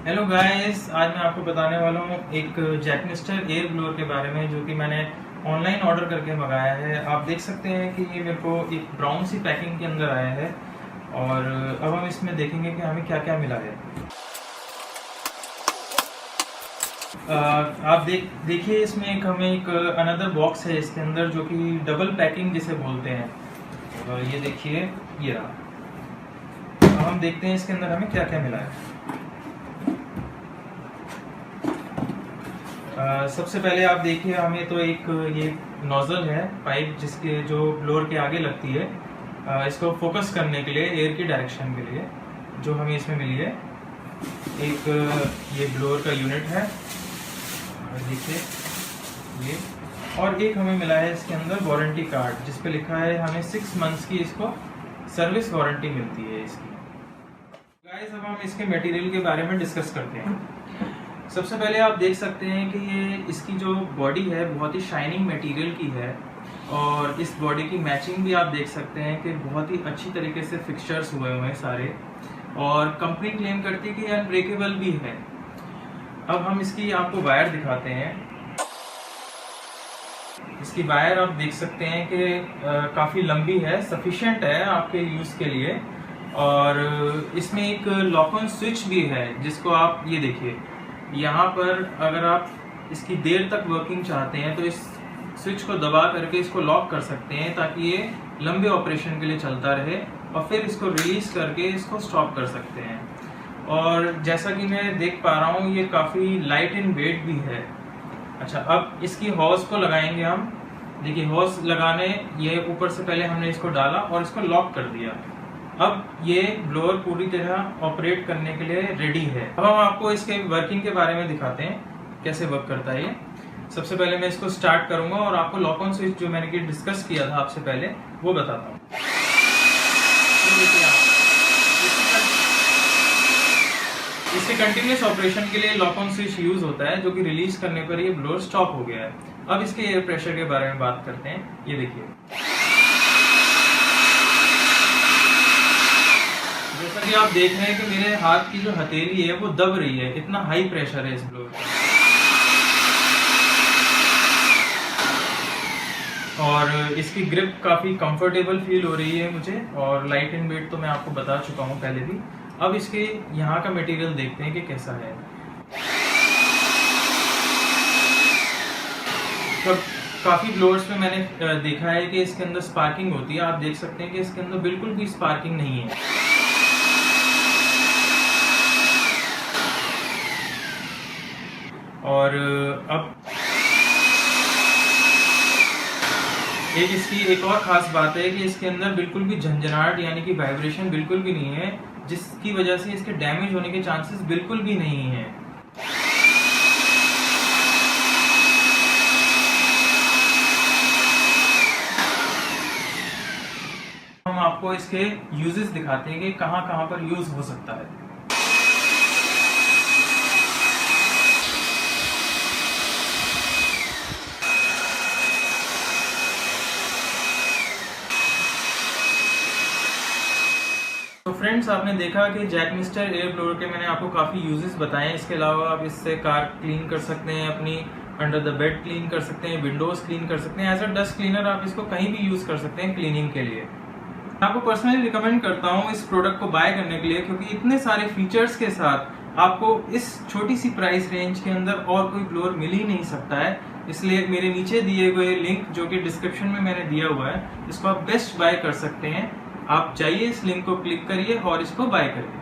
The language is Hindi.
हेलो गाइस, आज मैं आपको बताने वाला हूँ एक जैकमिस्टर एयर ब्लोअर के बारे में जो कि मैंने ऑनलाइन ऑर्डर करके मंगाया है। आप देख सकते हैं कि ये मेरे को एक ब्राउन सी पैकिंग के अंदर आया है और अब हम इसमें देखेंगे कि हमें क्या क्या मिला है। आप देखिए इसमें हमें एक अनदर बॉक्स है इसके अंदर जो कि डबल पैकिंग जिसे बोलते हैं। ये देखिए, ये रहा। अब हम देखते हैं इसके अंदर हमें क्या क्या मिला है। सबसे पहले आप देखिए, हमें तो एक ये नोजल है, पाइप जिसके जो ब्लोअर के आगे लगती है, इसको फोकस करने के लिए, एयर की डायरेक्शन के लिए, जो हमें इसमें मिली है। एक ये ब्लोअर का यूनिट है, देखिए ये। और एक हमें मिला है इसके अंदर वारंटी कार्ड जिस पे लिखा है हमें 6 मंथ्स की इसको सर्विस वारंटी मिलती है इसकी। गाइस, अब हम इसके मटेरियल के बारे में डिस्कस करते हैं। सबसे पहले आप देख सकते हैं कि ये इसकी जो बॉडी है बहुत ही शाइनिंग मटेरियल की है और इस बॉडी की मैचिंग भी आप देख सकते हैं कि बहुत ही अच्छी तरीके से फिक्सचर्स हुए हैं सारे, और कंपनी क्लेम करती है कि ये अनब्रेकेबल भी है। अब हम इसकी आपको वायर दिखाते हैं। इसकी वायर आप देख सकते हैं कि काफ़ी लंबी है, सफिशिएंट है आपके यूज़ के लिए। और इसमें एक लॉक ऑन स्विच भी है जिसको आप ये देखिए, यहाँ पर अगर आप इसकी देर तक वर्किंग चाहते हैं तो इस स्विच को दबा करके इसको लॉक कर सकते हैं ताकि ये लंबे ऑपरेशन के लिए चलता रहे, और फिर इसको रिलीज करके इसको स्टॉप कर सकते हैं। और जैसा कि मैं देख पा रहा हूँ ये काफ़ी लाइट इन वेट भी है। अच्छा, अब इसकी हॉज को लगाएंगे हम। देखिए, हॉज लगाने ये ऊपर से पहले हमने इसको डाला और इसको लॉक कर दिया। अब ये ब्लोअर पूरी तरह ऑपरेट करने के लिए रेडी है। अब हम आपको इसके वर्किंग के बारे में दिखाते हैं कैसे वर्क करता है ये। सबसे पहले मैं इसको स्टार्ट करूंगा और आपको लॉक ऑन स्विच जो मैंने डिस्कस किया था आपसे पहले वो बताता हूँ। इसके कंटिन्यूस ऑपरेशन के लिए लॉक ऑन स्विच यूज होता है जो कि रिलीज करने पर ये ब्लोअर स्टॉप हो गया है। अब इसके एयर प्रेशर के बारे में बात करते हैं। ये देखिए, जैसा कि आप देख रहे हैं कि मेरे हाथ की जो हथेली है वो दब रही है, इतना हाई प्रेशर है इस ब्लोअर का। और इसकी ग्रिप काफ़ी कंफर्टेबल फील हो रही है मुझे, और लाइट इन वेट तो मैं आपको बता चुका हूँ पहले भी। अब इसके यहाँ का मटेरियल देखते हैं कि कैसा है। तो काफ़ी ब्लोअर्स में मैंने देखा है कि इसके अंदर स्पार्किंग होती है। आप देख सकते हैं कि इसके अंदर बिल्कुल भी स्पार्किंग नहीं है। और अब इसकी एक और ख़ास बात है कि इसके अंदर बिल्कुल भी झंझनाहट यानी कि वाइब्रेशन बिल्कुल भी नहीं है, जिसकी वजह से इसके डैमेज होने के चांसेस बिल्कुल भी नहीं है। हम आपको इसके यूजेस दिखाते हैं कि कहाँ कहाँ पर यूज हो सकता है। तो फ्रेंड्स, आपने देखा कि जैकमिस्टर एयर ब्लोअर के मैंने आपको काफ़ी यूजेस बताए। इसके अलावा आप इससे कार क्लीन कर सकते हैं, अपनी अंडर द बेड क्लीन कर सकते हैं, विंडोज़ क्लीन कर सकते हैं। एज अ डस्ट क्लीनर आप इसको कहीं भी यूज़ कर सकते हैं क्लीनिंग के लिए। मैं आपको पर्सनली रिकमेंड करता हूँ इस प्रोडक्ट को बाय करने के लिए, क्योंकि इतने सारे फीचर्स के साथ आपको इस छोटी सी प्राइस रेंज के अंदर और कोई ब्लोअर मिल ही नहीं सकता है। इसलिए मेरे नीचे दिए हुए लिंक जो कि डिस्क्रिप्शन में मैंने दिया हुआ है, इसको आप बेस्ट बाय कर सकते हैं। आप जाइए, इस लिंक को क्लिक करिए और इसको बाय करिए।